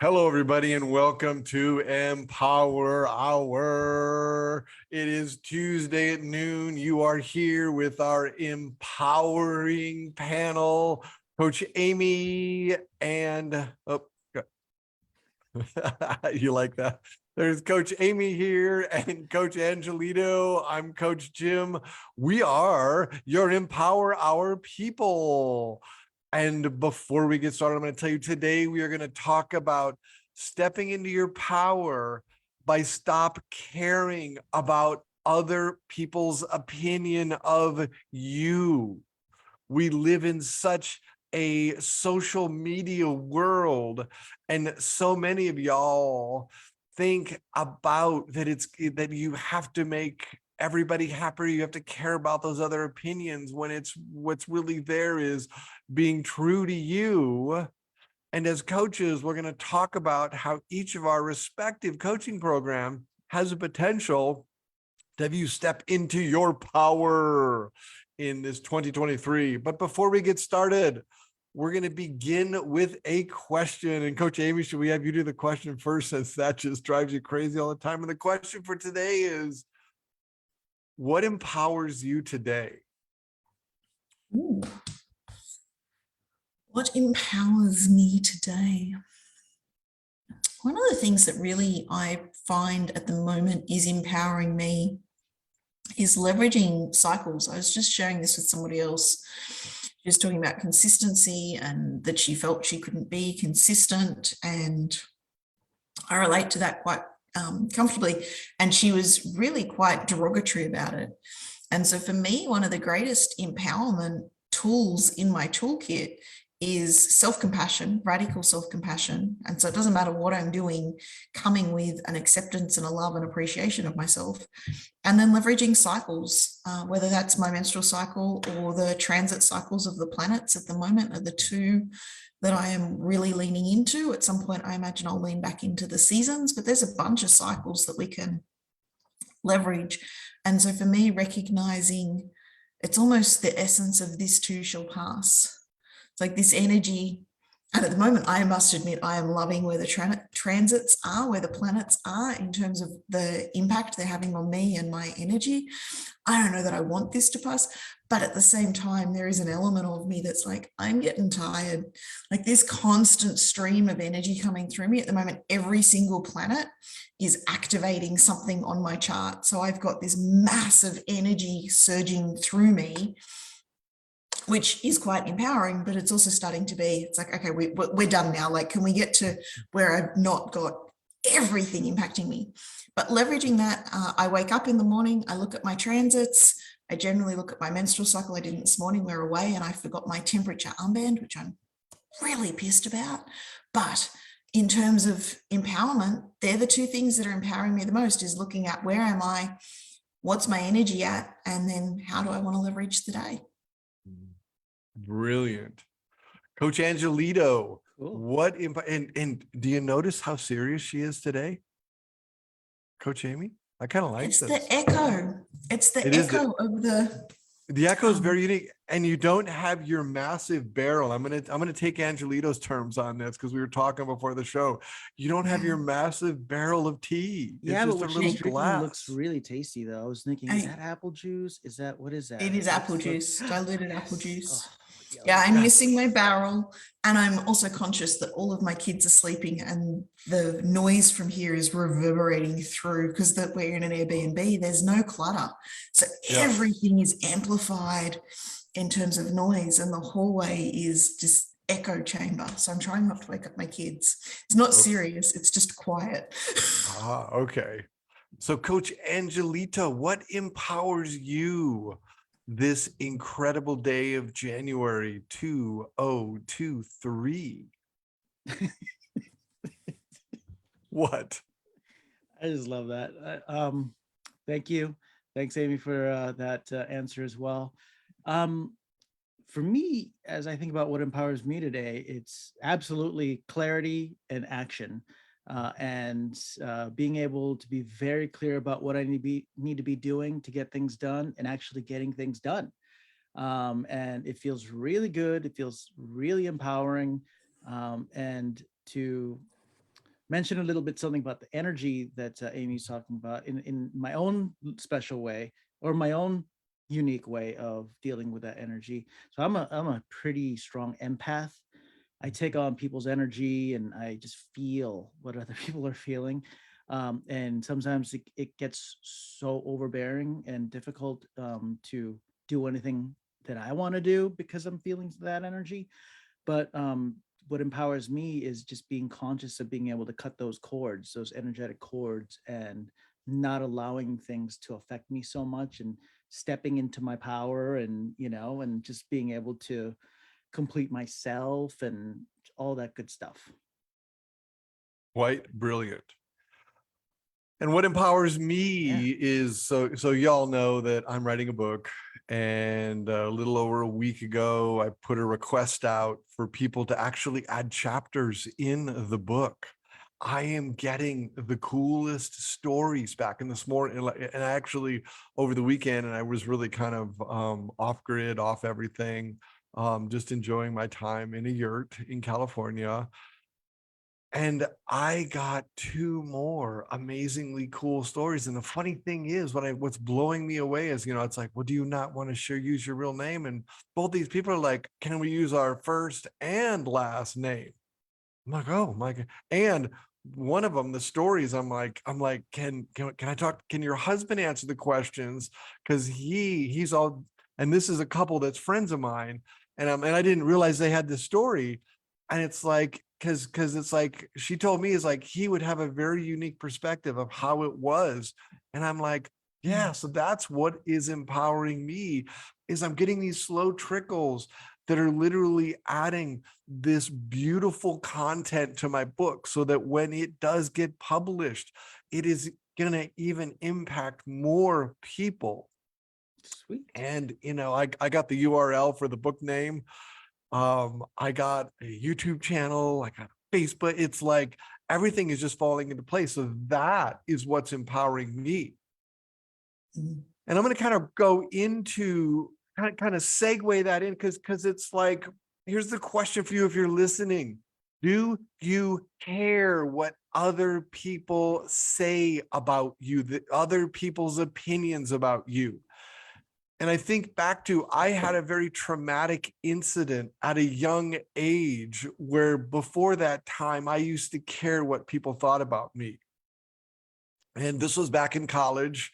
Hello, everybody, and welcome to Empower Hour. It is Tuesday at noon. You are here with our empowering panel, Coach Amy and you like that? There's Coach Amy here and Coach Angelito. I'm Coach Jim. We are your Empower Hour people. And before we get started, I'm going to tell you today we are going to talk about stepping into your power by stop caring about other people's opinion of you. We live in such a social media world, and so many of y'all think about that you have to make everybody happy, you have to care about those other opinions, when what's really there is being true to you. And as coaches, we're going to talk about how each of our respective coaching program has a potential to have you step into your power in this 2023. But before we get started, we're going to begin with a question. And Coach Amy, should we have you do the question first, since that just drives you crazy all the time? And the question for today is, what empowers you today? Ooh. What empowers me today? One of the things that really I find at the moment is empowering me is leveraging cycles. I was just sharing this with somebody else. She was talking about consistency and that she felt she couldn't be consistent. And I relate to that quite comfortably. And she was really quite derogatory about it. And so for me, one of the greatest empowerment tools in my toolkit is self-compassion, radical self-compassion. And so it doesn't matter what I'm doing, coming with an acceptance and a love and appreciation of myself. And then leveraging cycles, whether that's my menstrual cycle or the transit cycles of the planets at the moment are the two that I am really leaning into. At some point, I imagine I'll lean back into the seasons, but there's a bunch of cycles that we can leverage. And so for me, recognizing it's almost the essence of this too shall pass. It's like this energy. And at the moment, I must admit, I am loving where the transits are, where the planets are in terms of the impact they're having on me and my energy. I don't know that I want this to pass, but at the same time, there is an element of me that's like, I'm getting tired. Like this constant stream of energy coming through me at the moment, every single planet is activating something on my chart. So I've got this massive energy surging through me, which is quite empowering, but it's also starting to be, it's like, okay, we're done now. Like, can we get to where I've not got everything impacting me? But leveraging that, I wake up in the morning, I look at my transits, I generally look at my menstrual cycle. I didn't this morning, we're away, and I forgot my temperature armband, which I'm really pissed about. But in terms of empowerment, they're the two things that are empowering me the most, is looking at where am I, what's my energy at, and then how do I want to leverage the day? Brilliant. Coach Angelito, Cool. and do you notice how serious she is today? Coach Amy? I kind of like It's this. the echo. It's the echo of the echo is very unique, and you don't have your massive barrel. I'm gonna take Angelito's terms on this, because we were talking before the show. You don't have your massive barrel of tea. Yeah, it's but just what a she's little drinking glass. looks really tasty, though. I was thinking, is that apple juice? Is that, what is that? It is apple juice, diluted apple juice. Oh, yeah, I'm missing my barrel, and I'm also conscious that all of my kids are sleeping, and the noise from here is reverberating through, because that we're in an Airbnb. There's no clutter, so everything is amplified in terms of noise, and the hallway is just echo chamber. So I'm trying not to wake up my kids. It's not serious, it's just quiet. Okay. So Coach Angelito, what empowers you this incredible day of January 2023? What? I just love that. Thank you. Thanks, Amy, for that answer as well. For me, as I think about what empowers me today, it's absolutely clarity and action. And being able to be very clear about what I need to be doing to get things done, and actually getting things done. And it feels really good. It feels really empowering. And to mention a little bit something about the energy that Amy's talking about in my own special way, or my own unique way of dealing with that energy. So I'm a pretty strong empath. I take on people's energy and I just feel what other people are feeling. And sometimes it gets so overbearing and difficult to do anything that I want to do because I'm feeling that energy. But what empowers me is just being conscious of being able to cut those cords, those energetic cords, and not allowing things to affect me so much, and stepping into my power, and and just being able to complete myself and all that good stuff. Quite brilliant. And what empowers me is, so y'all know that I'm writing a book, and a little over a week ago, I put a request out for people to actually add chapters in the book. I am getting the coolest stories back. In this morning, and I actually, over the weekend, and I was really kind of off grid, off everything, just enjoying my time in a yurt in California. And I got 2 more amazingly cool stories. And the funny thing is, what's blowing me away is, it's like, well, do you not want to use your real name? And both these people are like, can we use our first and last name? I'm like, oh my God. And one of them, the stories, I'm like, can I talk? Can your husband answer the questions? Because he's all, and this is a couple that's friends of mine. And I didn't realize they had this story. And it's like, because it's like, she told me, is like, he would have a very unique perspective of how it was. And I'm like, yeah, so that's what is empowering me, is I'm getting these slow trickles that are literally adding this beautiful content to my book, so that when it does get published, it is going to even impact more people. Sweet. And, I got the URL for the book name. I got a YouTube channel, I got Facebook. It's like everything is just falling into place. So that is what's empowering me. And I'm going to kind of go into kind of segue that in, because it's like, here's the question for you if you're listening. Do you care what other people say about you, the other people's opinions about you? And I think back to, I had a very traumatic incident at a young age, where before that time, I used to care what people thought about me. And this was back in college,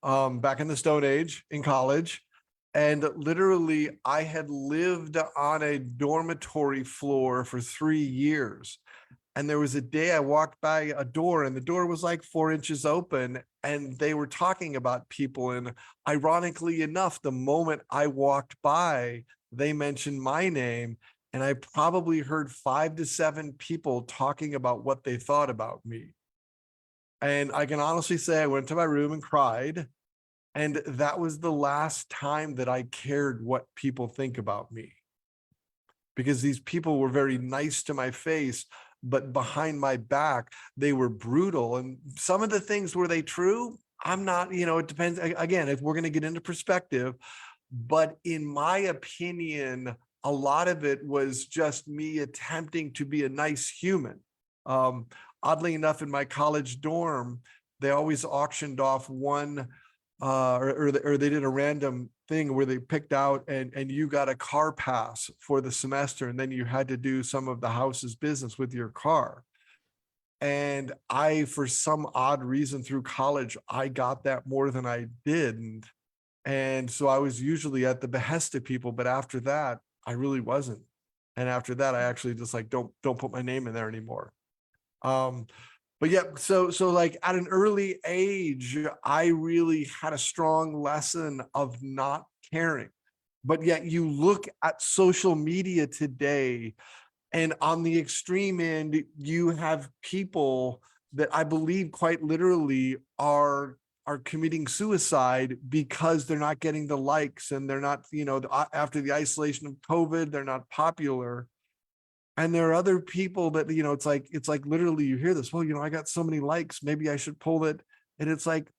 back in the Stone Age in college. And literally, I had lived on a dormitory floor for 3 years. And there was a day I walked by a door, and the door was like 4 inches open, and they were talking about people. And ironically enough, the moment I walked by, they mentioned my name. And I probably heard 5 to 7 people talking about what they thought about me. And I can honestly say I went to my room and cried. And that was the last time that I cared what people think about me, because these people were very nice to my face, but behind my back, they were brutal. And some of the things, were they true? I'm not, it depends. Again, if we're going to get into perspective, but in my opinion, a lot of it was just me attempting to be a nice human. Oddly enough, in my college dorm, they always auctioned off one, or they did a random thing where they picked out, and you got a car pass for the semester, and then you had to do some of the house's business with your car. And for some odd reason through college, I got that more than I didn't. And so I was usually at the behest of people, but after that, I really wasn't. And after that, I actually just like, don't put my name in there anymore. But yeah, so like at an early age, I really had a strong lesson of not caring. But yet you look at social media today, and on the extreme end, you have people that I believe quite literally are committing suicide because they're not getting the likes, and they're not, after the isolation of COVID, they're not popular. And there are other people that, it's like literally you hear this, well, I got so many likes, maybe I should pull it. And it's like,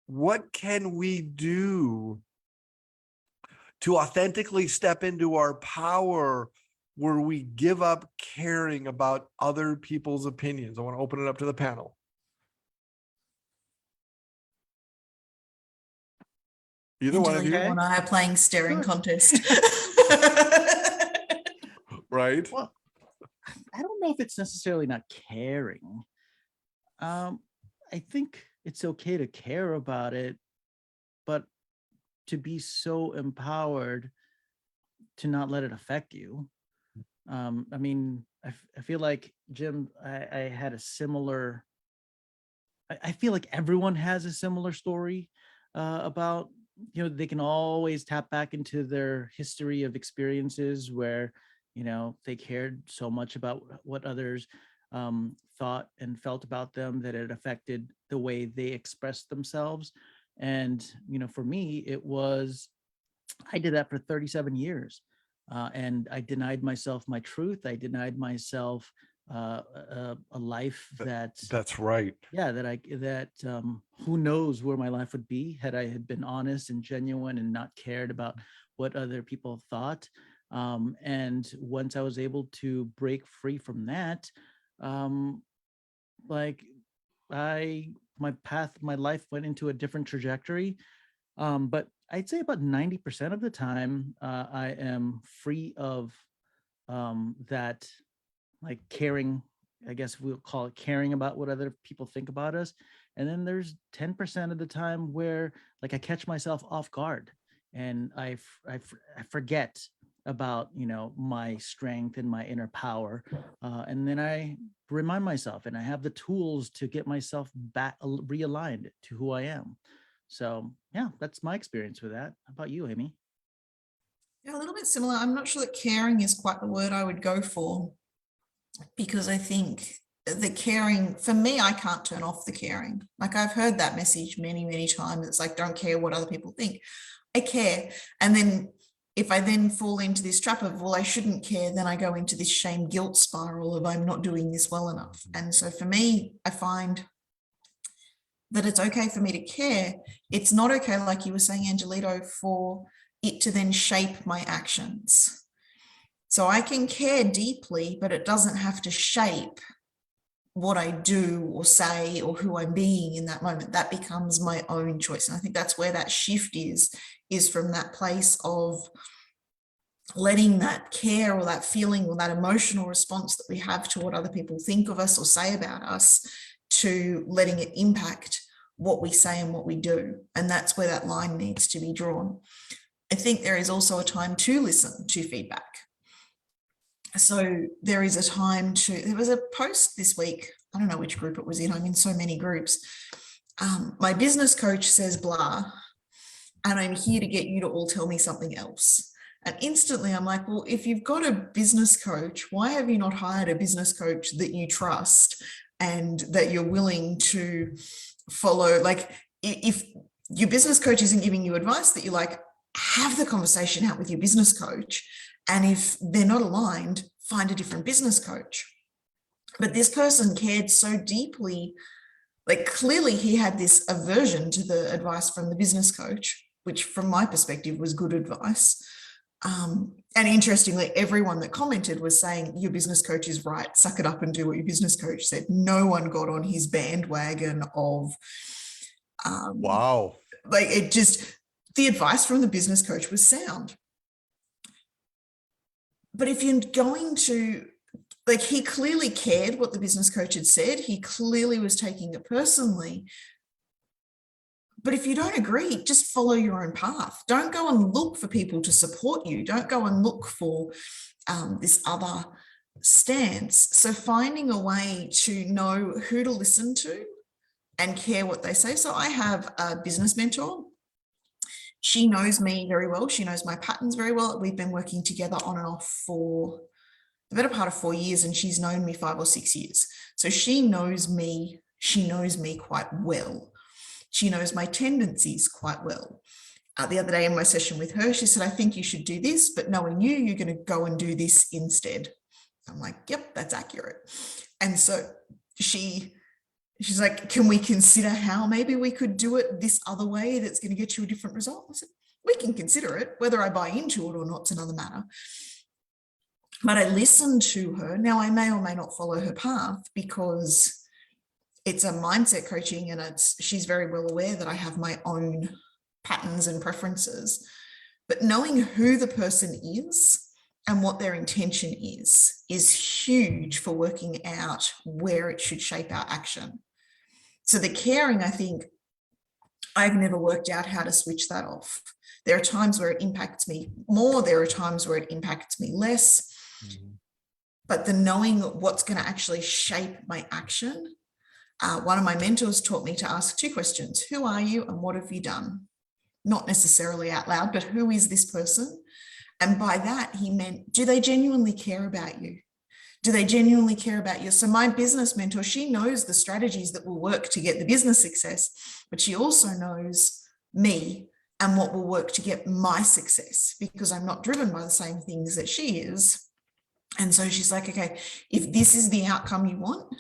what can we do to authentically step into our power where we give up caring about other people's opinions? I want to open it up to the panel. Either one of Angelina you, and I are playing staring Sure. contest. right? Well, I don't know if it's necessarily not caring. I think it's okay to care about it, but to be so empowered to not let it affect you. I mean, I feel like, Jim, I had a similar, I feel like everyone has a similar story about, you know, they can always tap back into their history of experiences where, you know, they cared so much about what others thought and felt about them that it affected the way they expressed themselves. And, you know, for me, it was, I did that for 37 years. And I denied myself my truth. I denied myself a life that, That's right. yeah, that who knows where my life would be had I had been honest and genuine and not cared about what other people thought. And once I was able to break free from that, like my life went into a different trajectory. But I'd say about 90% of the time, I am free of that, like caring, I guess we'll call it caring about what other people think about us. And then there's 10% of the time where like I catch myself off guard and I forget about, you know, my strength and my inner power. And then I remind myself and I have the tools to get myself back realigned to who I am. So yeah, that's my experience with that. How about you, Amy? Yeah, a little bit similar. I'm not sure that caring is quite the word I would go for, because I think the caring, for me, I can't turn off the caring. Like I've heard that message many, many times. It's like, don't care what other people think. I care. And then if I then fall into this trap of, well, I shouldn't care, then I go into this shame guilt spiral of I'm not doing this well enough. And so for me, I find that it's okay for me to care. It's not okay, like you were saying, Angelito, for it to then shape my actions. So I can care deeply, but it doesn't have to shape what I do or say or who I'm being in that moment. That becomes my own choice. And I think that's where that shift is from that place of letting that care or that feeling or that emotional response that we have to what other people think of us or say about us, to letting it impact what we say and what we do. And that's where that line needs to be drawn. I think there is also a time to listen to feedback. So there is a time there was a post this week, I don't know which group it was in, I'm in so many groups. My business coach says blah, and I'm here to get you to all tell me something else. And instantly I'm like, well, if you've got a business coach, why have you not hired a business coach that you trust and that you're willing to follow? Like if your business coach isn't giving you advice that you like, have the conversation out with your business coach. And if they're not aligned, find a different business coach. But this person cared so deeply, like clearly he had this aversion to the advice from the business coach, which from my perspective was good advice. And interestingly, everyone that commented was saying, your business coach is right, suck it up and do what your business coach said. No one got on his bandwagon of, Wow. like it just, the advice from the business coach was sound. But if you're going to, like, he clearly cared what the business coach had said. He clearly was taking it personally. But if you don't agree, just follow your own path. Don't go and look for people to support you. Don't go and look for this other stance. So finding a way to know who to listen to and care what they say. So I have a business mentor. She knows me very well. She knows my patterns very well. We've been working together on and off for the better part of 4 years, and she's known me 5 or 6 years. So she knows me. She knows me quite well. She knows my tendencies quite well. The other day in my session with her, she said, I think you should do this, but knowing you, you're going to go and do this instead. I'm like, yep, that's accurate. And so she's like, can we consider how maybe we could do it this other way that's going to get you a different result? I said, we can consider it. Whether I buy into it or not is another matter. But I listen to her. Now, I may or may not follow her path because it's a mindset coaching, and she's very well aware that I have my own patterns and preferences. But knowing who the person is and what their intention is huge for working out where it should shape our action. So the caring, I think, I've never worked out how to switch that off. There are times where it impacts me more. There are times where it impacts me less. But the knowing what's going to actually shape my action. One of my mentors taught me to ask 2 questions. Who are you and what have you done? Not necessarily out loud, but who is this person? And by that, he meant, do they genuinely care about you? Do they genuinely care about you? So my business mentor, she knows the strategies that will work to get the business success, but she also knows me and what will work to get my success, because I'm not driven by the same things that she is. And so she's like, okay, if this is the outcome you want,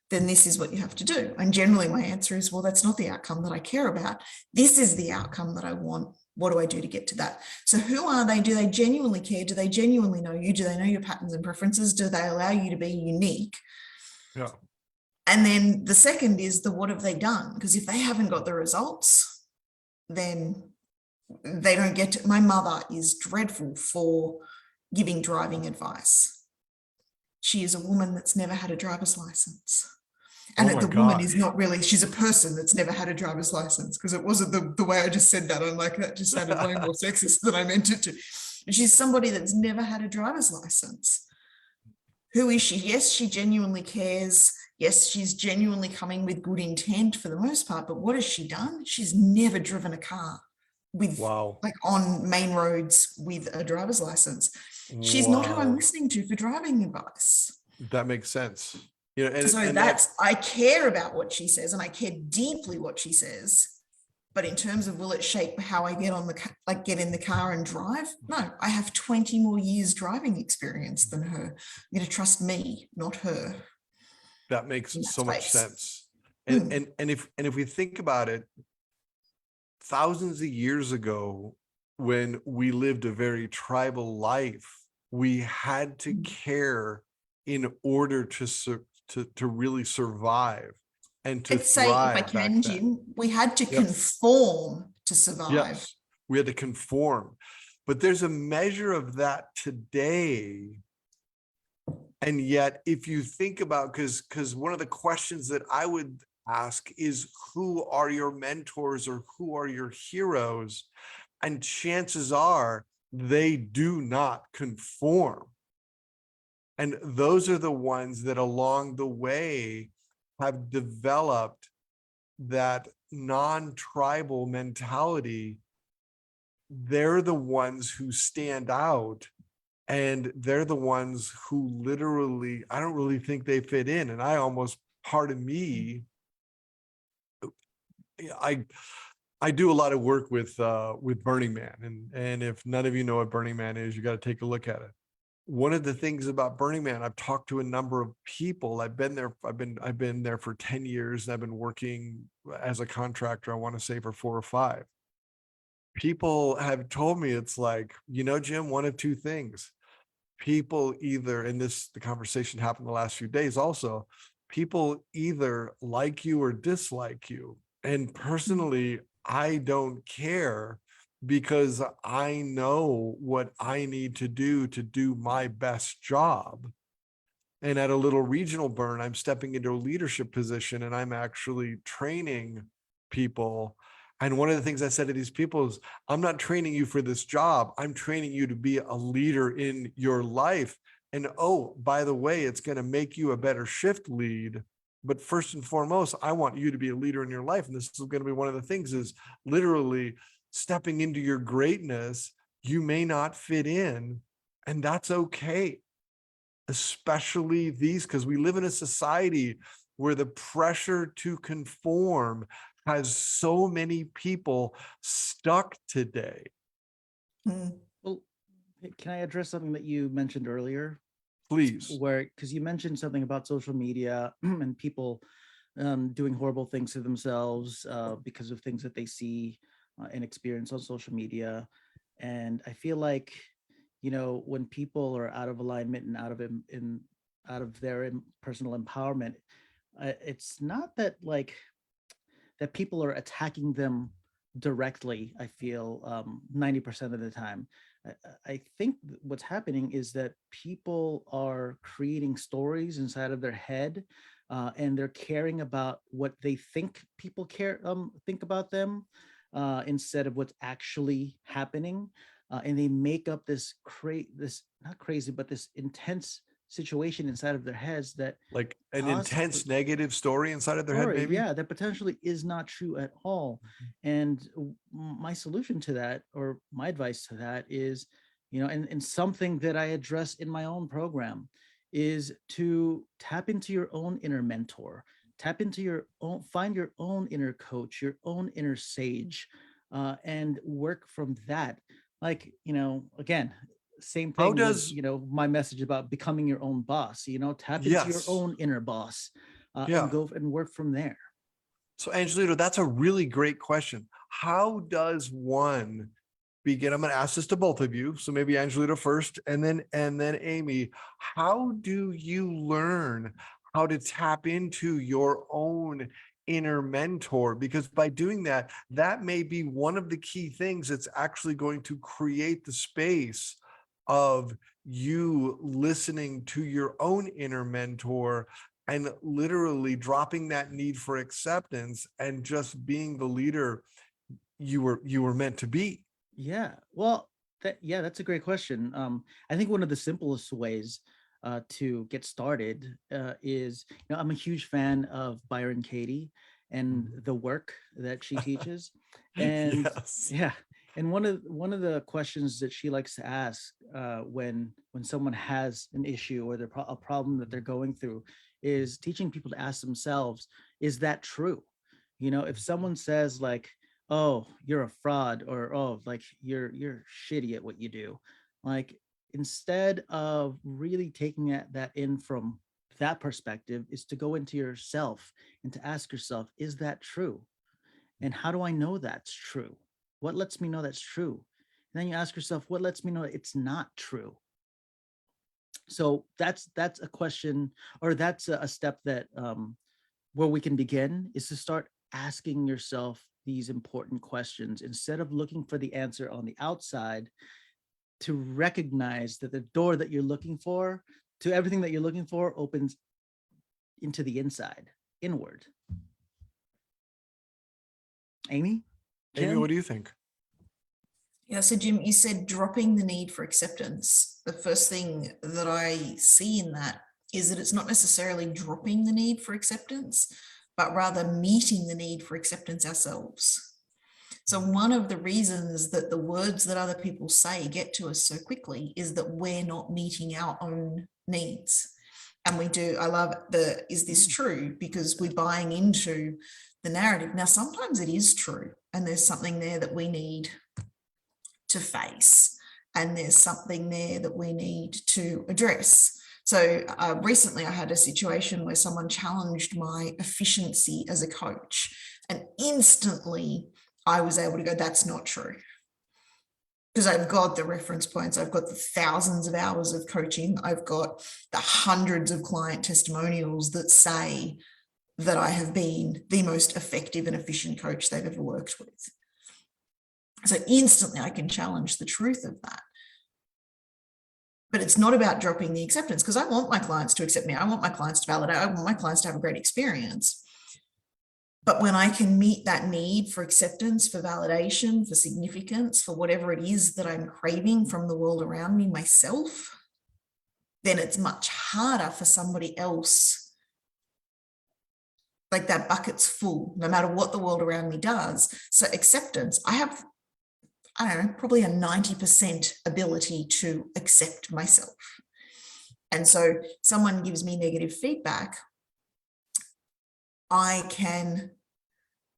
then this is what you have to do. And generally my answer is, well, that's not the outcome that I care about. This is the outcome that I want. What do I do to get to that? So who are they? Do they genuinely care? Do they genuinely know you? Do they know your patterns and preferences? Do they allow you to be unique? Yeah. And then the second is the what have they done? Because if they haven't got the results, then they don't get to. My mother is dreadful for giving driving advice. She is a woman that's never had a driver's license. And Oh my the woman gosh. is not really, she's a person that's never had a driver's license, because it wasn't the way I just said that. I'm like, that just sounded way more sexist than I meant it to. She's somebody that's never had a driver's license. Who is she? Yes, she genuinely cares. Yes, she's genuinely coming with good intent for the most part, but what has she done? She's never driven a car with Wow. like on main roads with a driver's license. She's not who I'm Wow. listening to for driving advice. That makes sense. You know, So and that's, I care about what she says and I care deeply what she says. But in terms of will it shape how I get on get in the car and drive? No, I have 20 more years driving experience than her. I'm going to trust me, not her. that makes In that so much space. sense. Mm. And if we think about it, thousands of years ago, when we lived a very tribal life, we had to care in order to really survive and to Let's say, if I thrive back can, then. Jim, we had to Yep. conform to survive. Yes, we had to conform. But there's a measure of that today. And yet, if you think about, because one of the questions that I would ask is, who are your mentors or who are your heroes? And chances are they do not conform. And those are the ones that along the way have developed that non-tribal mentality. They're the ones who stand out, and they're the ones who literally, I don't really think they fit in. And I almost, part of me, I do a lot of work with Burning Man, and if none of you know what Burning Man is, you got to take a look at it. One of the things about Burning Man, I've talked to a number of people. I've been there for 10 years, and I've been working as a contractor, I want to say, for 4 or 5. People have told me, it's like, Jim, one of 2 things. People either, and the conversation happened the last few days also, people either like you or dislike you. And personally, I don't care, because I know what I need to do my best job. And at a little regional burn, I'm stepping into a leadership position, and I'm actually training people. And one of the things I said to these people is, I'm not training you for this job. I'm training you to be a leader in your life. And oh, by the way, it's going to make you a better shift lead. But first and foremost, I want you to be a leader in your life. And this is going to be one of the things, is literally stepping into your greatness. You may not fit in, and that's okay. Especially because we live in a society where the pressure to conform has so many people stuck today. Mm. Well, can I address something that you mentioned earlier? Please. Because you mentioned something about social media and people doing horrible things to themselves because of things that they see and experience on social media. And I feel like when people are out of alignment and out of their personal empowerment, it's not that like that people are attacking them directly. I feel 90% of the time. I think what's happening is that people are creating stories inside of their head, and they're caring about what they think people think about them, instead of what's actually happening. And they make up this not crazy, but this intense situation inside of their heads that Like an Possibly. intense negative story inside of their head, story, maybe? yeah, that potentially is not true at all. And my solution to that, or my advice to that, is, and something that I address in my own program, is to tap into your own inner mentor, tap into your own, find your own inner coach, your own inner sage, and work from that. Like, again, same How thing with, does, my message about becoming your own boss, tap into your yes, own inner boss, yeah. and go and work from there. So Angelito, that's a really great question. How does one begin? I'm going to ask this to both of you. So maybe Angelito first, and then Amy. How do you learn how to tap into your own inner mentor? Because by doing that, that may be one of the key things that's actually going to create the space of you listening to your own inner mentor and literally dropping that need for acceptance and just being the leader you were meant to be. Yeah, well, that's a great question. I think one of the simplest ways to get started is, I'm a huge fan of Byron Katie and the work that she teaches, and Yes. yeah, and one of the questions that she likes to ask when someone has an issue or a problem that they're going through, is teaching people to ask themselves, is that true? If someone says like, oh, you're a fraud, or oh, like you're shitty at what you do, like, instead of really taking that in from that perspective, is to go into yourself and to ask yourself, is that true? And how do I know that's true? What lets me know that's true? And then you ask yourself, what lets me know it's not true? So that's a question, or that's a step that where we can begin, is to start asking yourself these important questions instead of looking for the answer on the outside, to recognize that the door that you're looking for, to everything that you're looking for, opens into the inside, inward. Amy? Amy, Jim? what do you think? Yeah, so Jim, you said dropping the need for acceptance. The first thing that I see in that is that it's not necessarily dropping the need for acceptance, but rather meeting the need for acceptance ourselves. So one of the reasons that the words that other people say get to us so quickly is that we're not meeting our own needs. And we do, I love the, is this true? Because we're buying into the narrative. Now, sometimes it is true, and there's something there that we need to face, and there's something there that we need to address. So recently I had a situation where someone challenged my efficiency as a coach, and instantly I was able to go, that's not true. Because I've got the reference points, I've got the thousands of hours of coaching, I've got the hundreds of client testimonials that say that I have been the most effective and efficient coach they've ever worked with. So instantly I can challenge the truth of that. But it's not about dropping the acceptance, because I want my clients to accept me. I want my clients to validate. I want my clients to have a great experience. But when I can meet that need for acceptance, for validation, for significance, for whatever it is that I'm craving from the world around me, myself, then it's much harder for somebody else. Like that bucket's full, no matter what the world around me does. So acceptance, I have, I don't know, probably a 90% ability to accept myself. And so someone gives me negative feedback, I can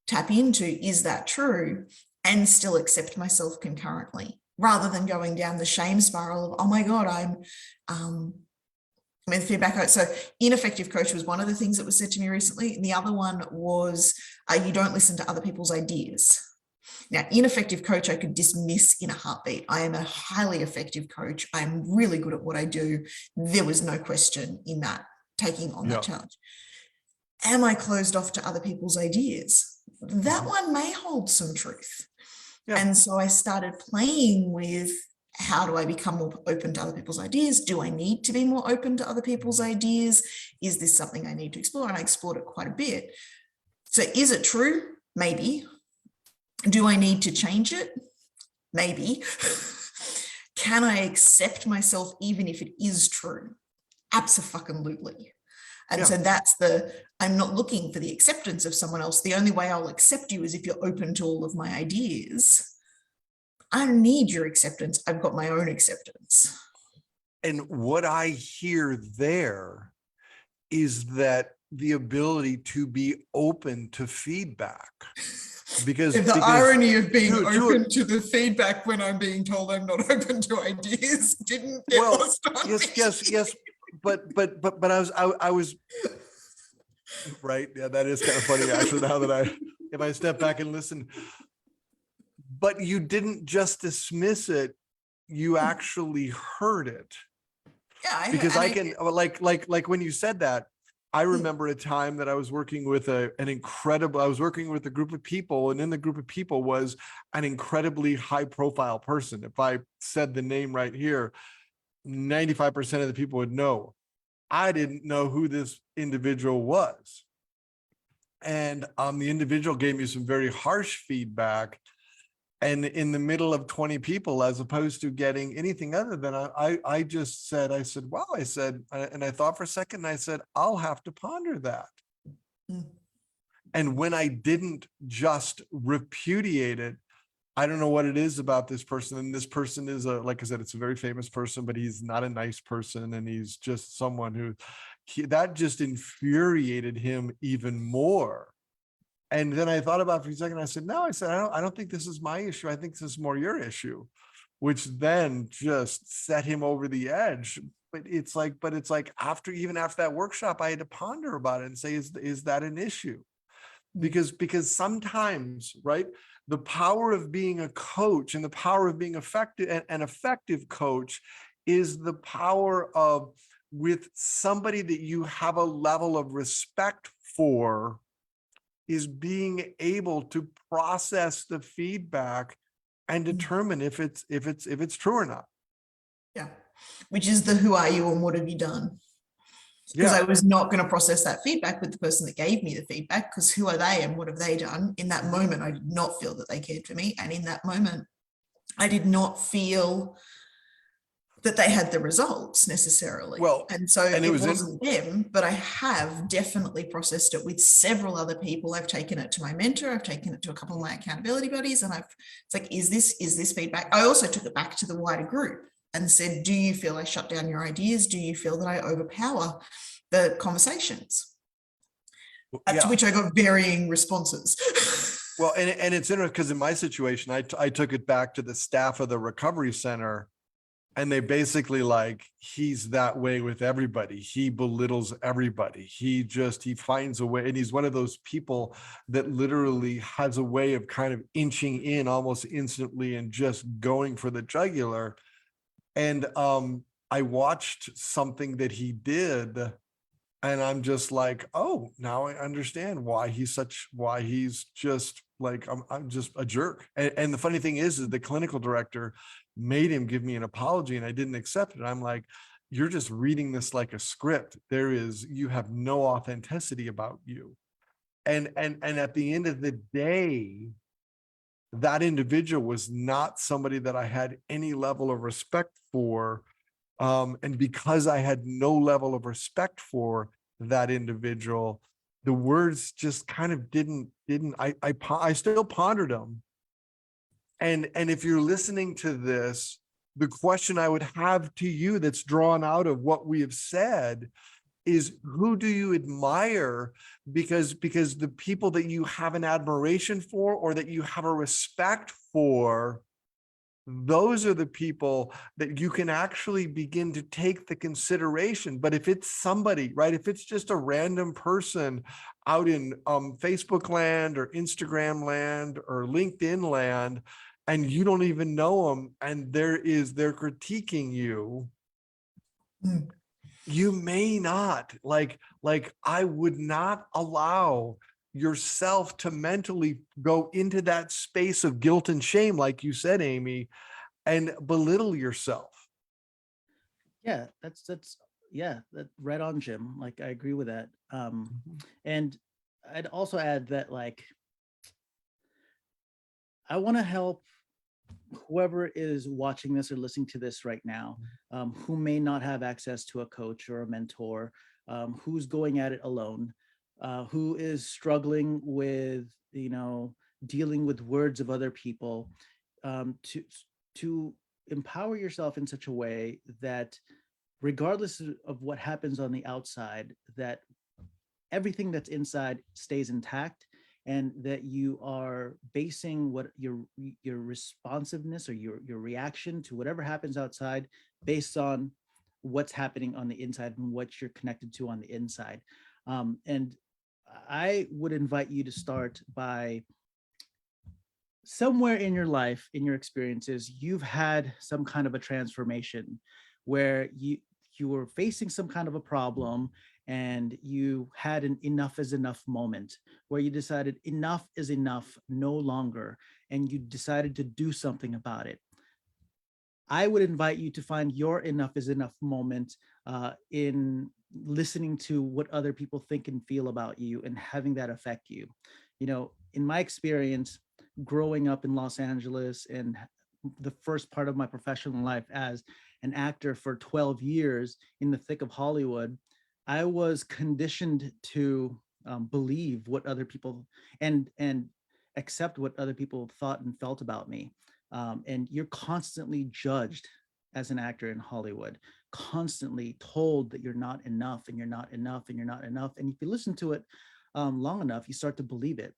tap into, is that true? And still accept myself concurrently, rather than going down the shame spiral of, oh my God, the feedback. So ineffective coach was one of the things that was said to me recently. And the other one was, you don't listen to other people's ideas. Now, ineffective coach, I could dismiss in a heartbeat. I am a highly effective coach. I'm really good at what I do. There was no question in that, taking on that challenge. Am I closed off to other people's ideas? That one may hold some truth. Yeah. And so I started playing with, how do I become more open to other people's ideas? Do I need to be more open to other people's ideas? Is this something I need to explore? And I explored it quite a bit. So is it true? Maybe. Do I need to change it? Maybe. Can I accept myself even if it is true? Abso-fucking-lutely. And so that's I'm not looking for the acceptance of someone else. The only way I'll accept you is if you're open to all of my ideas. I don't need your acceptance. I've got my own acceptance. And what I hear there is that the ability to be open to feedback. Because the irony of being open to the feedback when I'm being told I'm not open to ideas didn't get lost on me. Yes. But I was right. Yeah, that is kind of funny actually. Now that if I step back and listen, but you didn't just dismiss it, you actually heard it. Yeah, because I can like when you said that, I remember a time that I was working with I was working with a group of people, and in the group of people was an incredibly high profile person. If I said the name right here, 95% of the people would know. I didn't know who this individual was. And the individual gave me some very harsh feedback. And in the middle of 20 people, as opposed to getting anything other than I just said, wow, and I thought for a second, and I said, I'll have to ponder that. Mm. And when I didn't just repudiate it, I don't know what it is about this person. And this person is like I said, it's a very famous person, but he's not a nice person. And he's just someone that just infuriated him even more. And then I thought about it for a second. I said, I don't think this is my issue. I think this is more your issue, which then just set him over the edge. But it's like after that workshop, I had to ponder about it and say, is that an issue? Because sometimes, right, the power of being a coach and the power of being an effective coach is the power of, with somebody that you have a level of respect for, is being able to process the feedback and determine if it's true or not. Yeah, which is the who are you and what have you done? Because I was not going to process that feedback with the person that gave me the feedback, because who are they and what have they done? In that moment, I did not feel that they cared for me. And in that moment, I did not feel that they had the results necessarily. Well, and so it wasn't them, but I have definitely processed it with several other people. I've taken it to my mentor. I've taken it to a couple of my accountability buddies, and it's like, is this feedback? I also took it back to the wider group and said, do you feel I shut down your ideas? Do you feel that I overpower the conversations? To which I got varying responses. Well, and it's interesting because in my situation, I took it back to the staff of the recovery center. And they basically he's that way with everybody. He belittles everybody. He finds a way. And he's one of those people that literally has a way of kind of inching in almost instantly and just going for the jugular. And I watched something that he did, and I'm just like, oh, now I understand why he's just like, I'm just a jerk. And the funny thing is the clinical director made him give me an apology, and I didn't accept it. I'm like, you're just reading this like a script. You have no authenticity about you. And at the end of the day, that individual was not somebody that I had any level of respect for. And because I had no level of respect for that individual, the words just kind of I still pondered them. And if you're listening to this, the question I would have to you that's drawn out of what we have said is, who do you admire? Because the people that you have an admiration for or that you have a respect for those are the people that you can actually begin to take the consideration. But if it's somebody, right, if it's just a random person out in Facebook land or Instagram land or LinkedIn land, and you don't even know them, and they're critiquing you, Mm. you may not like I would not allow yourself to mentally go into that space of guilt and shame, like you said, Amy, and belittle yourself. Yeah, that's yeah, that right on, Jim. Like I agree with that. And I'd also add that like I want to help whoever is watching this or listening to this right now, who may not have access to a coach or a mentor, who's going at it alone, who is struggling with, dealing with words of other people, to empower yourself in such a way that regardless of what happens on the outside, that everything that's inside stays intact, and that you are basing what your responsiveness or your reaction to whatever happens outside based on what's happening on the inside and what you're connected to on the inside. And I would invite you to start by somewhere in your life, in your experiences, you've had some kind of a transformation where you were facing some kind of a problem, and you had an enough is enough moment where you decided enough is enough no longer, and you decided to do something about it. I would invite you to find your enough is enough moment in listening to what other people think and feel about you and having that affect you. In my experience, growing up in Los Angeles and the first part of my professional life as an actor for 12 years in the thick of Hollywood, I was conditioned to believe what other people and accept what other people thought and felt about me. And you're constantly judged as an actor in Hollywood, constantly told that you're not enough and you're not enough and you're not enough. And if you listen to it long enough, you start to believe it.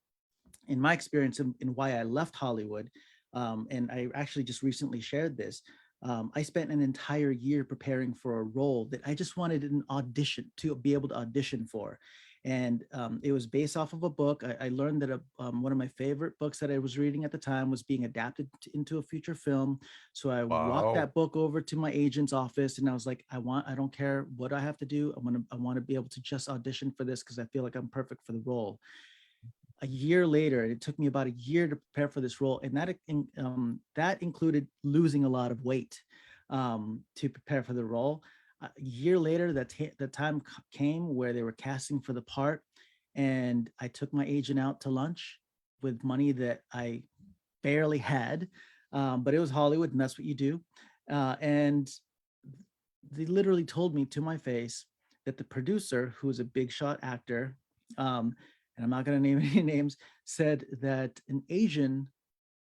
In my experience in why I left Hollywood, and I actually just recently shared this, I spent an entire year preparing for a role that I just wanted an audition to be able to audition for. And it was based off of a book. I learned that one of my favorite books that I was reading at the time was being adapted into a feature film. So I walked Wow. that book over to my agent's office, and I was like, I don't care what I have to do. I want to be able to just audition for this because I feel like I'm perfect for the role. A year later, it took me about a year to prepare for this role, and that included losing a lot of weight to prepare for the role. A year later, the time came where they were casting for the part, and I took my agent out to lunch with money that I barely had, but it was Hollywood, and that's what you do. And they literally told me to my face that the producer, who was a big shot actor, and I'm not going to name any names, said that an Asian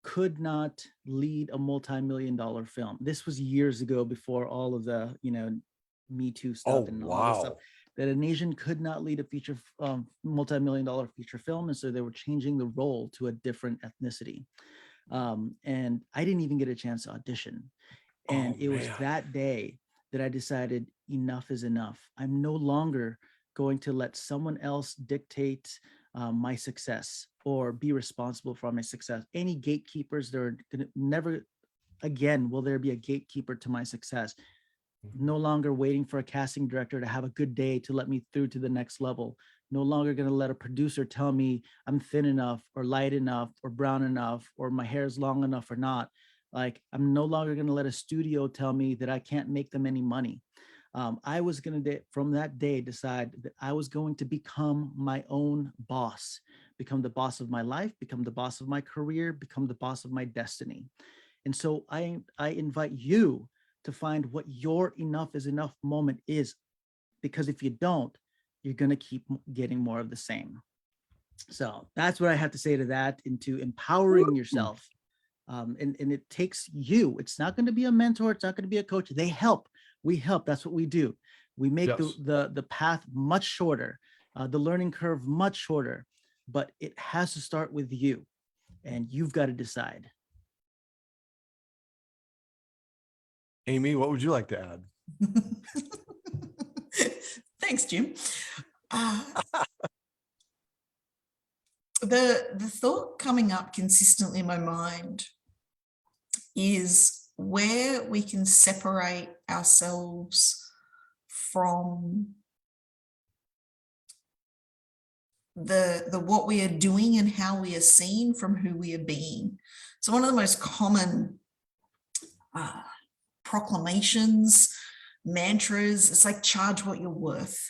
could not lead a multi-million-dollar film. This was years ago, before all of the, Me Too stuff Oh, and all this stuff, wow. that an Asian could not lead a feature, multi-million-dollar feature film. And so they were changing the role to a different ethnicity. And I didn't even get a chance to audition. And Oh, it was man. that day that I decided enough is enough. I'm no longer going to let someone else dictate my success or be responsible for my success. Any gatekeepers, there are gonna never again will there be a gatekeeper to my success. No longer waiting for a casting director to have a good day to let me through to the next level. No longer going to let a producer tell me I'm thin enough or light enough or brown enough or my hair is long enough or not. Like, I'm no longer going to let a studio tell me that I can't make them any money. I was going to, from that day, decide that I was going to become my own boss, become the boss of my life, become the boss of my career, become the boss of my destiny. And so I invite you to find what your enough is enough moment is, because if you don't, you're going to keep getting more of the same. So that's what I have to say to that, into empowering yourself. And it takes you. It's not going to be a mentor. It's not going to be a coach. They help. We help. That's what we do. We make Yes. the path much shorter, the learning curve much shorter, but it has to start with you, and you've got to decide. Amy, what would you like to add? Thanks, Jim. The thought coming up consistently in my mind is where we can separate ourselves from the what we are doing and how we are seen from who we are being. So one of the most common proclamations, mantras, it's like charge what you're worth.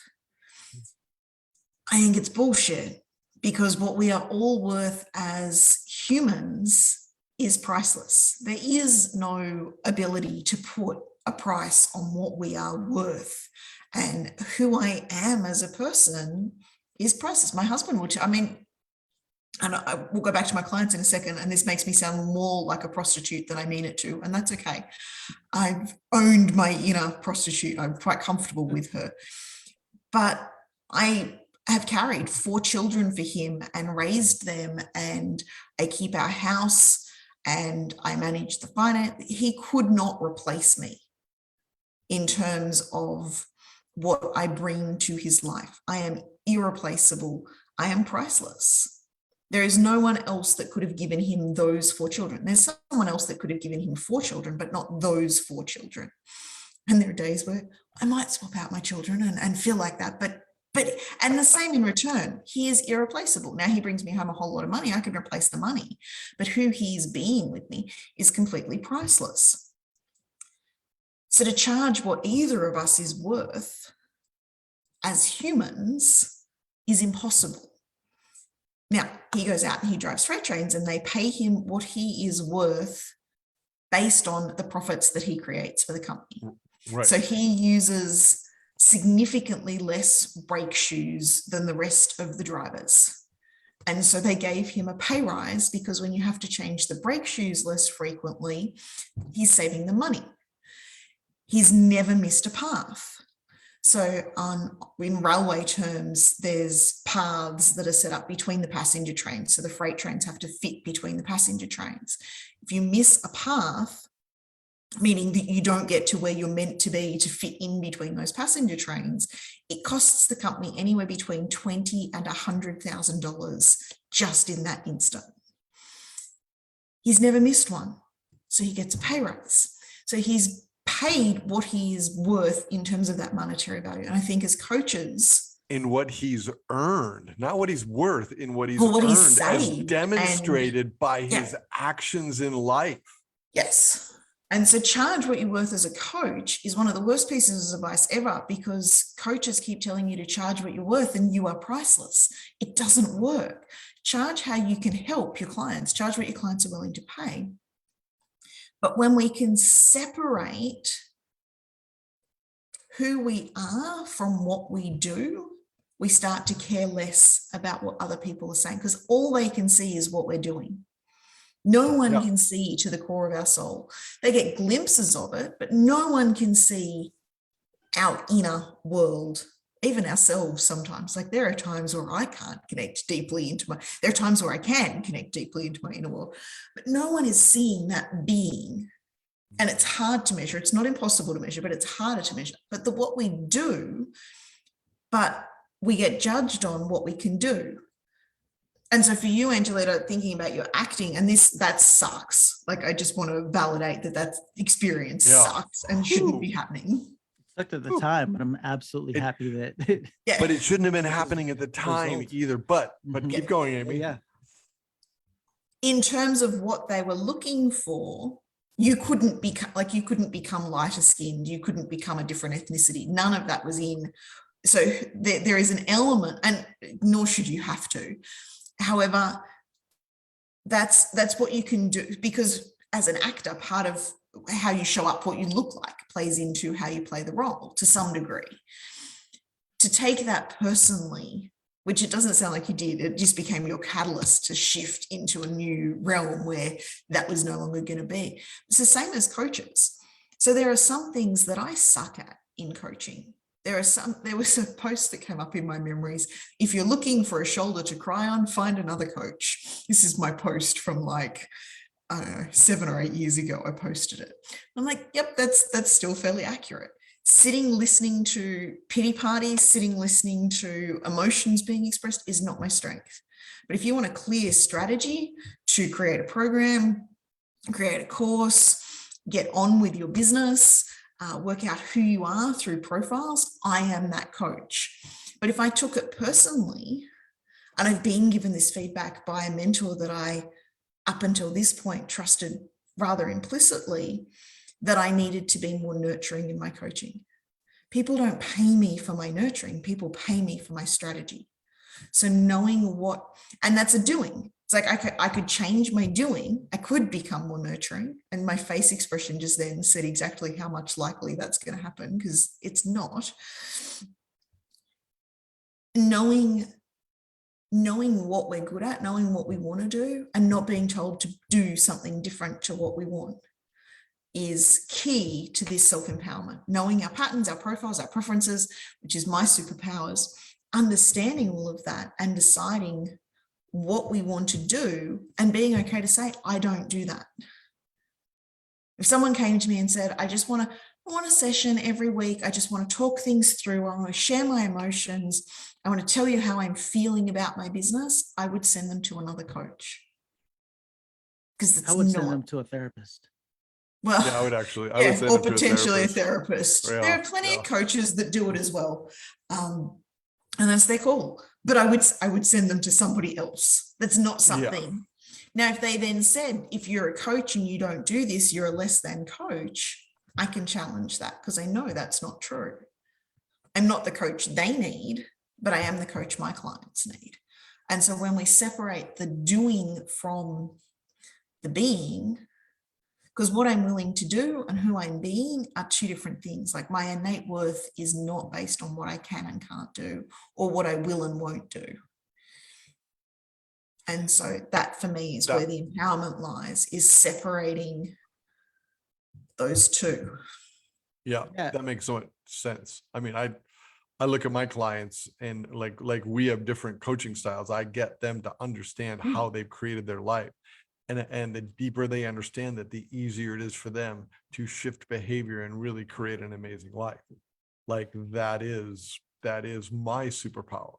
I think it's bullshit, because what we are all worth as humans is priceless. There is no ability to put a price on what we are worth. And who I am as a person is priceless. My husband would, and I will go back to my clients in a second, and this makes me sound more like a prostitute than I mean it to, and that's okay. I've owned my inner prostitute. I'm quite comfortable with her. But I have carried 4 children for him and raised them, and I keep our house and I manage the finance. He could not replace me in terms of what I bring to his life. I am irreplaceable. I am priceless. There is no one else that could have given him those 4 children. There's someone else that could have given him 4 children, but not those 4 children. And there are days where I might swap out my children and feel like that, but and the same in return. He is irreplaceable. Now he brings me home a whole lot of money. I can replace the money, but who he's being with me is completely priceless. So to charge what either of us is worth as humans is impossible. Now he goes out and he drives freight trains, and they pay him what he is worth based on the profits that he creates for the company. Right. So he uses significantly less brake shoes than the rest of the drivers. And so they gave him a pay rise, because when you have to change the brake shoes less frequently, he's saving the money. He's never missed a path. So in railway terms, there's paths that are set up between the passenger trains. So the freight trains have to fit between the passenger trains. If you miss a path, meaning that you don't get to where you're meant to be to fit in between those passenger trains, it costs the company anywhere between $20,000 and $100,000 just in that instant. He's never missed one, so he gets a pay rise. So he's paid what he is worth in terms of that monetary value. And I think as coaches, in what he's earned, not what he's worth, in what he's what earned, he's as saved demonstrated by his Yeah. actions in life. yes. And so charge what you're worth as a coach is one of the worst pieces of advice ever, because coaches keep telling you to charge what you're worth and you are priceless. It doesn't work. Charge how you can help your clients. Charge what your clients are willing to pay. But when we can separate who we are from what we do, we start to care less about what other people are saying, because all they can see is what we're doing. No one can see to the core of our soul. They get glimpses of it, but no one can see our inner world, even ourselves sometimes. Like there are times where I can't connect deeply into there are times where I can connect deeply into my inner world, but no one is seeing that being. And it's hard to measure. It's not impossible to measure, but it's harder to measure. But what we do, but we get judged on what we can do. And so for you, Angelita, thinking about your acting, and that sucks. Like, I just want to validate that experience sucks and shouldn't be happening. It sucked at the time, but I'm absolutely happy that. Yeah. But it shouldn't have been happening at the time either. But keep going, Amy. Yeah. In terms of what they were looking for, you couldn't become lighter skinned. You couldn't become a different ethnicity. None of that was in. So there is an element, and nor should you have to. However, that's what you can do, because as an actor, part of how you show up, what you look like, plays into how you play the role to some degree. To take that personally, which it doesn't sound like you did, it just became your catalyst to shift into a new realm where that was no longer going to be. It's the same as coaches. So there are some things that I suck at in coaching. There was a post that came up in my memories. If you're looking for a shoulder to cry on, find another coach. This is my post from like I don't know, 7 or 8 years ago, I posted it. I'm like, yep, that's still fairly accurate. Sitting, listening to pity parties, sitting, listening to emotions being expressed is not my strength. But if you want a clear strategy to create a program, create a course, get on with your business, work out who you are through profiles, I am that coach. But if I took it personally, and I've been given this feedback by a mentor that I, up until this point, trusted rather implicitly, that I needed to be more nurturing in my coaching. People don't pay me for my nurturing, people pay me for my strategy. So knowing what, and that's a doing. It's like I could change my doing, I could become more nurturing. And my face expression just then said exactly how much likely that's going to happen, because it's not. Knowing what we're good at, knowing what we want to do, and not being told to do something different to what we want is key to this self-empowerment. Knowing our patterns, our profiles, our preferences, which is my superpowers, understanding all of that and deciding what we want to do and being okay to say, I don't do that. If someone came to me and said, I want a session every week, I just want to talk things through, I want to share my emotions, I want to tell you how I'm feeling about my business, I would send them to another coach. Because it's I would not, send them to a therapist. well, Yeah, I would actually, I yeah, would send or it to a potentially a therapist. therapist. There Yeah, are plenty yeah. of coaches that do it as well. And that's their call. But I would send them to somebody else. That's not something. Now, if they then said, if you're a coach and you don't do this, you're a less than coach, I can challenge that, because I know that's not true. I'm not the coach they need, but I am the coach my clients need. And so when we separate the doing from the being, because what I'm willing to do and who I'm being are two different things. Like my innate worth is not based on what I can and can't do, or what I will and won't do. And so that for me is where the empowerment lies, is separating those two. Yeah, Yeah. that makes so much sense. I mean, I look at my clients and like we have different coaching styles. I get them to understand how they've created their life. And the deeper they understand that, the easier it is for them to shift behavior and really create an amazing life. Like that is my superpower.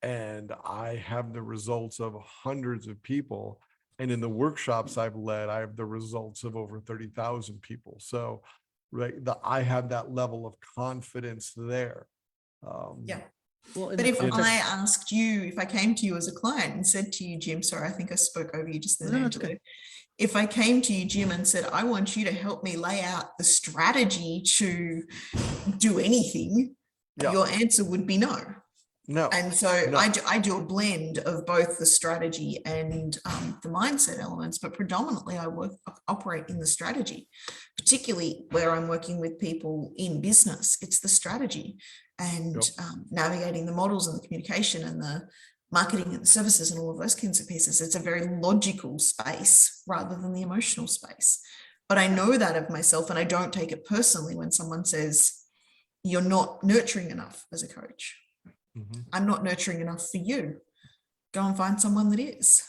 And I have the results of hundreds of people. And in the workshops I've led, I have the results of over 30,000 people. So, right, I have that level of confidence there. Yeah. Well, in But the if context, I asked you, if I came to you as a client and said to you, Jim, sorry, I think I spoke over you just then, No, no, it's Angela. okay. If I came to you, Jim, and said, I want you to help me lay out the strategy to do anything, Yeah. your answer would be no. No. And so No. I do a blend of both the strategy and the mindset elements, but predominantly I operate in the strategy, particularly where I'm working with people in business. It's the strategy and navigating the models and the communication and the marketing and the services and all of those kinds of pieces. It's a very logical space rather than the emotional space. But I know that of myself, and I don't take it personally when someone says, you're not nurturing enough as a coach. I'm not nurturing enough for you. Go and find someone that is.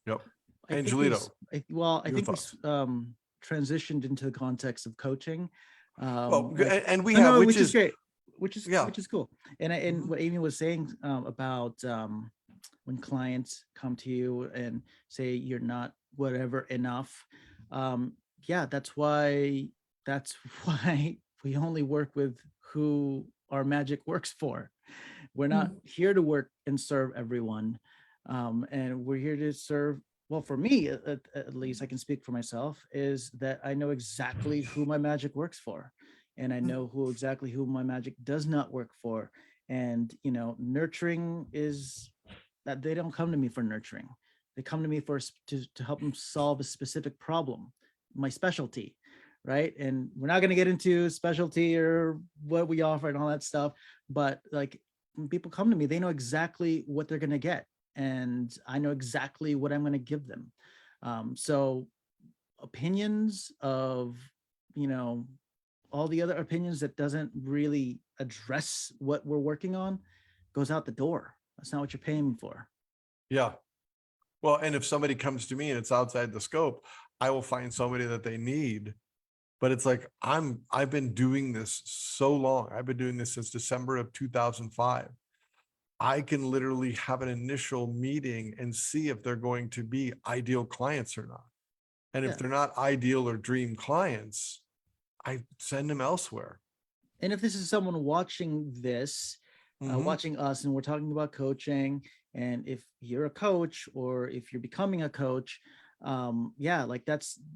Yep. I think Angelito, we transitioned into the context of coaching. and we no, have, no, which is great, which is cool. And Mhm. what Amy was saying about when clients come to you and say you're not whatever enough, yeah, that's why we only work with who our magic works for. We're not here to work and serve everyone, and we're here to serve. Well, for me, at least, I can speak for myself, is that I know exactly who my magic works for, and I know exactly who my magic does not work for. And nurturing is that they don't come to me for nurturing; they come to me to help them solve a specific problem, my specialty, right? And we're not going to get into specialty or what we offer and all that stuff, but like when people come to me, they know exactly what they're going to get, and I know exactly what I'm going to give them. So opinions of, all the other opinions that doesn't really address what we're working on goes out the door. That's not what you're paying me for. Yeah. Well, and if somebody comes to me and it's outside the scope, I will find somebody that they need. But it's like, I've been doing this so long. I've been doing this since December of 2005. I can literally have an initial meeting and see if they're going to be ideal clients or not. And Yeah. if they're not ideal or dream clients, I send them elsewhere. And if this is someone watching this, Mhm. watching us, and we're talking about coaching, and if you're a coach or if you're becoming a coach, yeah, like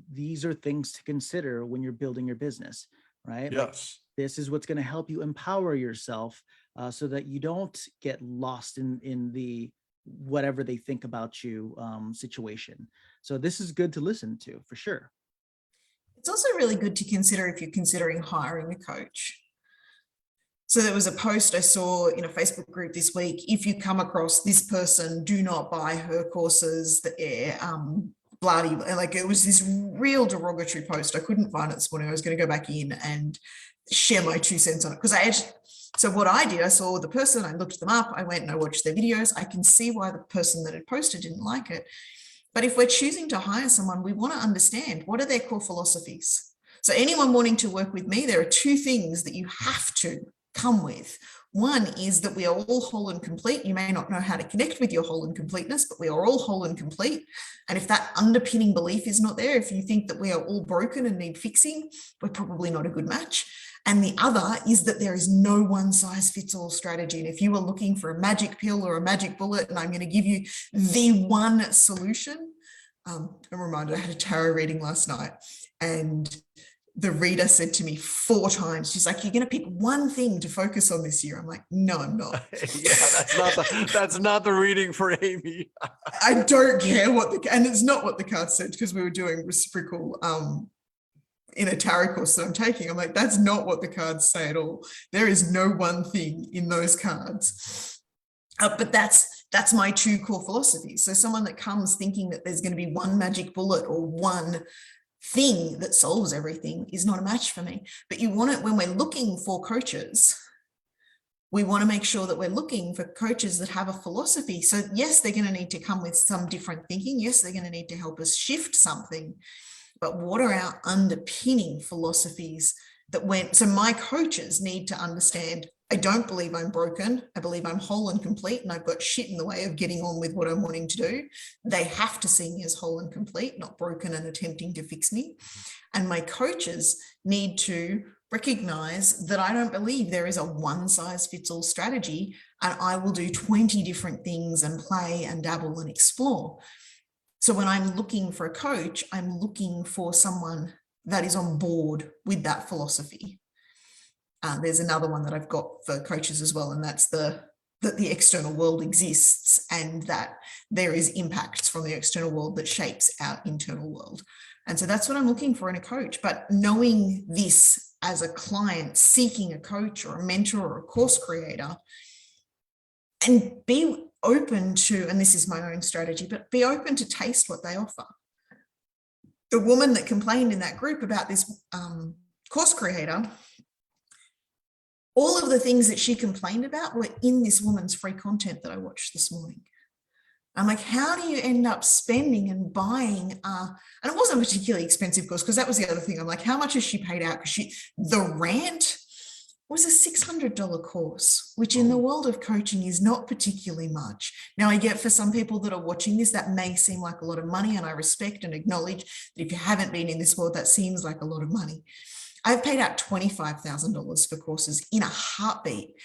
these are things to consider when you're building your business, right? Like, Yes. this is what's going to help you empower yourself so that you don't get lost in the whatever they think about you situation. So this is good to listen to for sure. It's also really good to consider if you're considering hiring a coach. So there was a post I saw in a Facebook group this week. If you come across this person, do not buy her courses. Bloody, like, it was this real derogatory post. I couldn't find it this morning. I was going to go back in and share my 2 cents on it, because so what I did, I saw the person, I looked them up, I went and I watched their videos. I can see why the person that had posted didn't like it. But if we're choosing to hire someone, we want to understand, what are their core philosophies? So anyone wanting to work with me, there are 2 things that you have to come with. One is that we are all whole and complete. You may not know how to connect with your whole and completeness, but we are all whole and complete. And if that underpinning belief is not there, if you think that we are all broken and need fixing, we're probably not a good match. And the other is that there is no one size fits all strategy. And if you are looking for a magic pill or a magic bullet, and I'm going to give you the one solution, I'm reminded I had a tarot reading last night, and the reader said to me 4 times, she's like, you're going to pick one thing to focus on this year. I'm like, no, I'm not. Yeah, that's not the reading for Amy. I don't care and it's not what the card said, because we were doing reciprocal in a tarot course that I'm taking. I'm like, that's not what the cards say at all. There is no one thing in those cards. But that's my 2 core philosophies. So someone that comes thinking that there's going to be one magic bullet or one thing that solves everything is not a match for me. But you want it, when we're looking for coaches, we want to make sure that we're looking for coaches that have a philosophy. So yes, they're going to need to come with some different thinking. Yes, they're going to need to help us shift something. But what are our underpinning philosophies so my coaches need to understand, I don't believe I'm broken. I believe I'm whole and complete, and I've got shit in the way of getting on with what I'm wanting to do. They have to see me as whole and complete, not broken and attempting to fix me. And my coaches need to recognize that I don't believe there is a one size fits all strategy, and I will do 20 different things and play and dabble and explore. So when I'm looking for a coach, I'm looking for someone that is on board with that philosophy. There's another one that I've got for coaches as well, and that's that the external world exists and that there is impacts from the external world that shapes our internal world. And so that's what I'm looking for in a coach. But knowing this as a client seeking a coach or a mentor or a course creator, and be open to, and this is my own strategy, but be open to taste what they offer. The woman that complained in that group about this course creator, all of the things that she complained about were in this woman's free content that I watched this morning. I'm like, how do you end up spending and buying? And it wasn't a particularly expensive course, because that was the other thing. I'm like, how much has she paid out? Because the rant was a $600 course, which in the world of coaching is not particularly much. Now, I get for some people that are watching this, that may seem like a lot of money, and I respect and acknowledge that if you haven't been in this world, that seems like a lot of money. I've paid out $25,000 for courses in a heartbeat,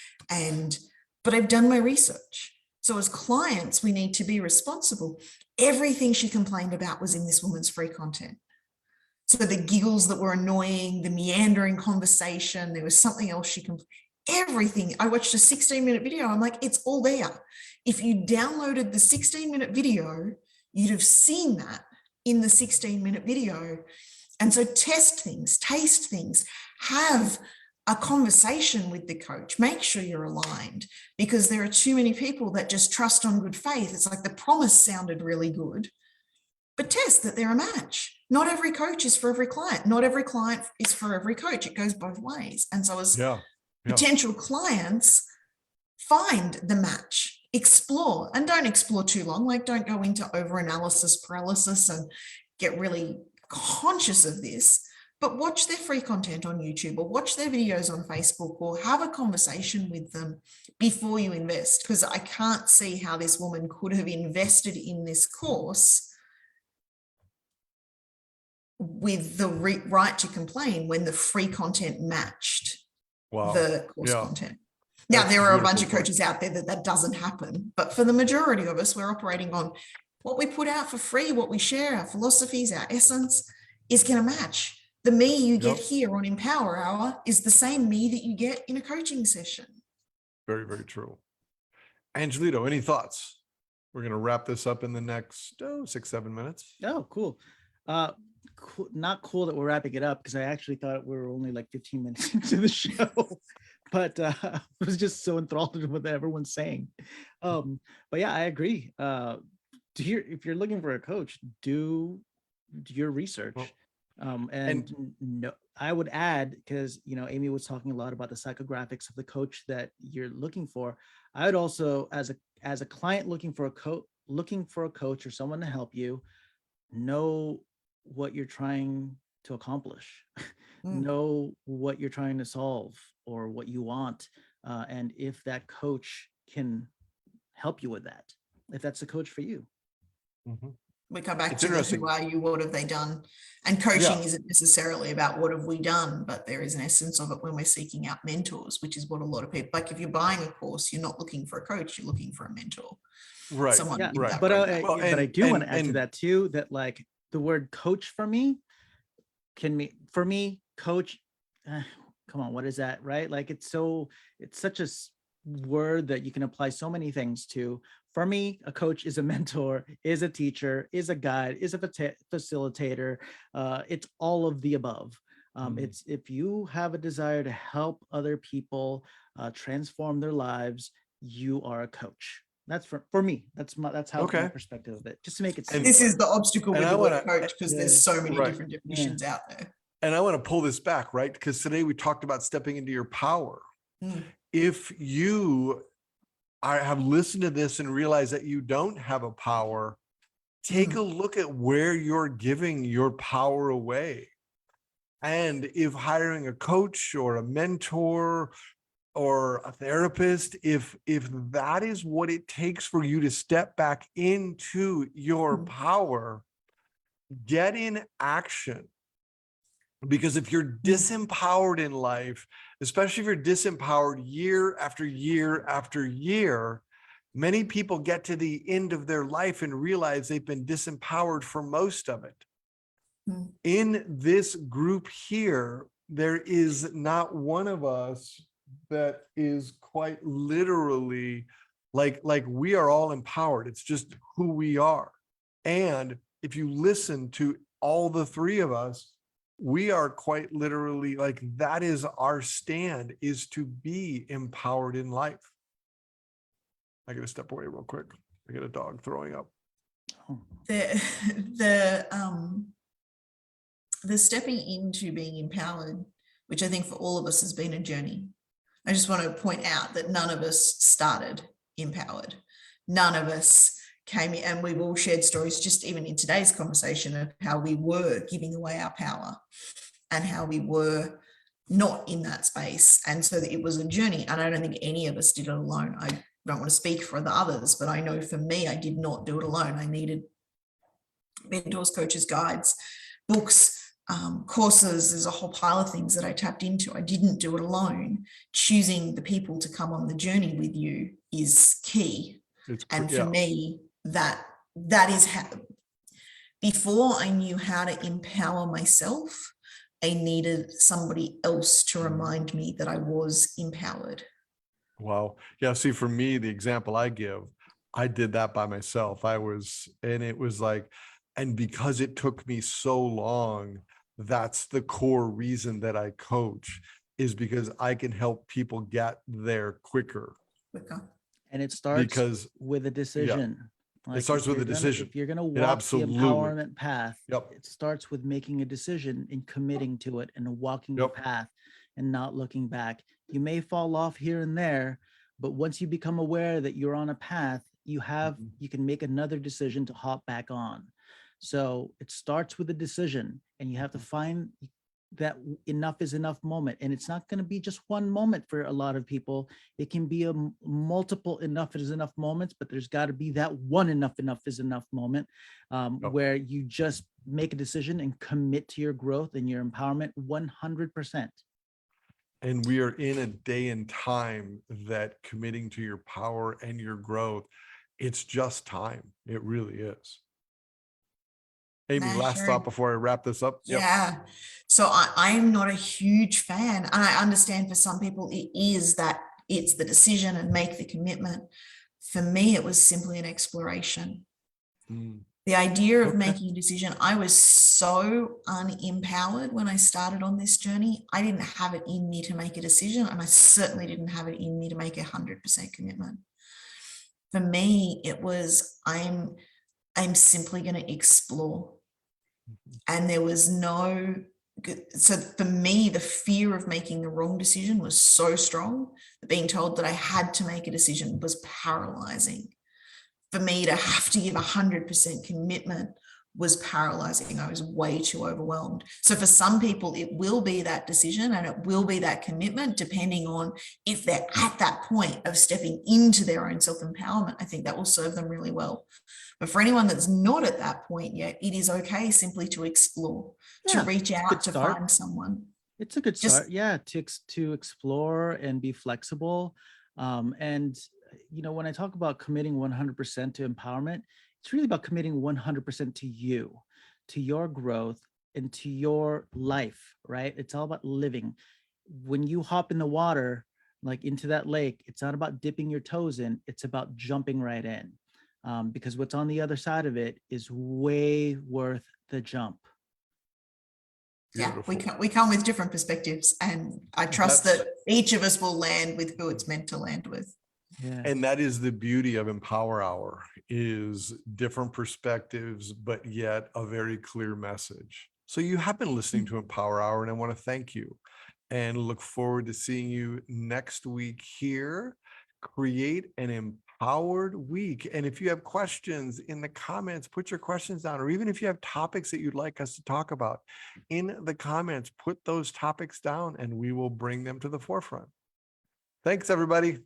but I've done my research. So as clients, we need to be responsible. Everything she complained about was in this woman's free content. So the giggles that were annoying, the meandering conversation, there was something else she complained, everything. I watched a 16-minute video. I'm like, it's all there. If you downloaded the 16-minute video, you'd have seen that in the 16-minute video. And so test things, taste things, have a conversation with the coach, make sure you're aligned, because there are too many people that just trust on good faith. It's like the promise sounded really good, but test that they're a match. Not every coach is for every client. Not every client is for every coach. It goes both ways. And so as potential clients, find the match. explore, and don't explore too long. Like, don't go into over-analysis paralysis and get really conscious of this, but watch their free content on YouTube or watch their videos on Facebook or have a conversation with them before you invest. Because I can't see how this woman could have invested in this course with the right to complain when the free content matched Wow. the course Yeah. content. Now, That's there a are a bunch beautiful of point. coaches out there that doesn't happen, but for the majority of us, we're operating on what we put out for free, what we share, our philosophies, our essence is going to match. The me you get Yep. here on Empower Hour is the same me that you get in a coaching session. Very, very true. Angelito, any thoughts? We're going to wrap this up in the next 6-7 minutes. Oh, cool. Cool. Not cool that we're wrapping it up, because I actually thought we were only like 15 minutes into the show, but I was just so enthralled with what everyone's saying. But yeah, I agree. If you're looking for a coach, do your research. And no, I would add, because Amy was talking a lot about the psychographics of the coach that you're looking for. I would also, as a client looking for a coach or someone to help you, know what you're trying to accomplish, know what you're trying to solve or what you want, and if that coach can help you with that, if that's a coach for you. We come back It's to the interesting. who are you, what have they done? And coaching isn't necessarily about what have we done, but there is an essence of it when we're seeking out mentors, which is what a lot of people, like if you're buying a course, you're not looking for a coach, you're looking for a mentor. Right. Someone Yeah, with that but roadmap. but I do want to add to that too, that like the word coach for me can mean, for me, coach, come on, what is that, right? Like it's such a word that you can apply so many things to. For me, a coach is a mentor, is a teacher, is a guide, is a facilitator. It's all of the above. It's if you have a desire to help other people transform their lives, you are a coach. That's for me. That's how my perspective of it. Just to make it simple. This is the obstacle with the word coach, because there's so many Right. different definitions out there. And I want to pull this back, right? Because today we talked about stepping into your power. If you have listened to this and realize that you don't have a power, take a look at where you're giving your power away. And if hiring a coach or a mentor or a therapist, if that is what it takes for you to step back into your power, get in action. Because if you're disempowered in life, especially if you're disempowered year after year after year, many people get to the end of their life and realize they've been disempowered for most of it. In this group here, there is not one of us that is quite literally like we are all empowered. It's just who we are. And if you listen to all the three of us, we are quite literally like, that is our stand, is to be empowered in life. I gotta step away real quick. I got a dog throwing up. The stepping into being empowered, which I think for all of us has been a journey. I just want to point out that none of us started empowered. None of us came in, and we've all shared stories, just even in today's conversation, of how we were giving away our power and how we were not in that space. And so it was a journey, and I don't think any of us did it alone. I don't want to speak for the others, but I know for me, I did not do it alone. I needed mentors, coaches, guides, books, courses. There's a whole pile of things that I tapped into. I didn't do it alone. Choosing the people to come on the journey with you is key. And for me, that is how, before I knew how to empower myself, I needed somebody else to remind me that I was empowered. Wow. Yeah. See, for me, the example I give, I did that by myself. It was like, and because it took me so long, that's the core reason that I coach, is because I can help people get there quicker. And it starts with a decision. Like it starts with a decision. If you're going to walk the empowerment path, it starts with making a decision and committing to it and walking the path and not looking back. You may fall off here and there, But once you become aware that you're on a path, Mhm. you can make another decision to hop back on. So it starts with a decision, and you have to find that enough is enough moment. And it's not going to be just one moment for a lot of people. It can be a multiple enough is enough moments, but there's got to be that one enough is enough moment Yep. where you just make a decision and commit to your growth and your empowerment 100%. And we are in a day and time that committing to your power and your growth, it's just time. It really is. Amy, No, last thought sure. before I wrap this up. Yep. Yeah. So I'm not a huge fan. And I understand for some people it is that it's the decision and make the commitment. For me, it was simply an exploration. Mm, The idea of okay. making a decision, I was so unempowered when I started on this journey. I didn't have it in me to make a decision, and I certainly didn't have it in me to make 100% commitment. For me, it was I'm simply going to explore. And there was no, so for me, the fear of making the wrong decision was so strong that being told that I had to make a decision was paralyzing. For me to have to give 100% commitment was paralyzing. I was way too overwhelmed. So for some people, it will be that decision and it will be that commitment, depending on if they're at that point of stepping into their own self-empowerment. I think that will serve them really well. But for anyone that's not at that point yet, it is okay simply to explore, to Yeah, reach it's a good out, to start. find someone. It's a good Just start. Yeah, to explore and be flexible. And when I talk about committing 100% to empowerment, it's really about committing 100% to you, to your growth, and to your life, right? It's all about living. When you hop in the water, like into that lake, it's not about dipping your toes in, it's about jumping right in. Because what's on the other side of it is way worth the jump. yeah, Beautiful. we come with different perspectives, and I trust That's that each of us will land with who it's meant to land with. Yeah. And that is the beauty of Empower Hour, is different perspectives, but yet a very clear message. So you have been listening to Empower Hour, and I want to thank you and look forward to seeing you next week here. Create an empowered week. And if you have questions in the comments, put your questions down, or even if you have topics that you'd like us to talk about in the comments, put those topics down and we will bring them to the forefront. Thanks, everybody.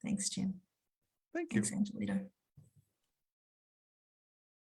Thanks, Jim. Thank you. Thanks, Angelito.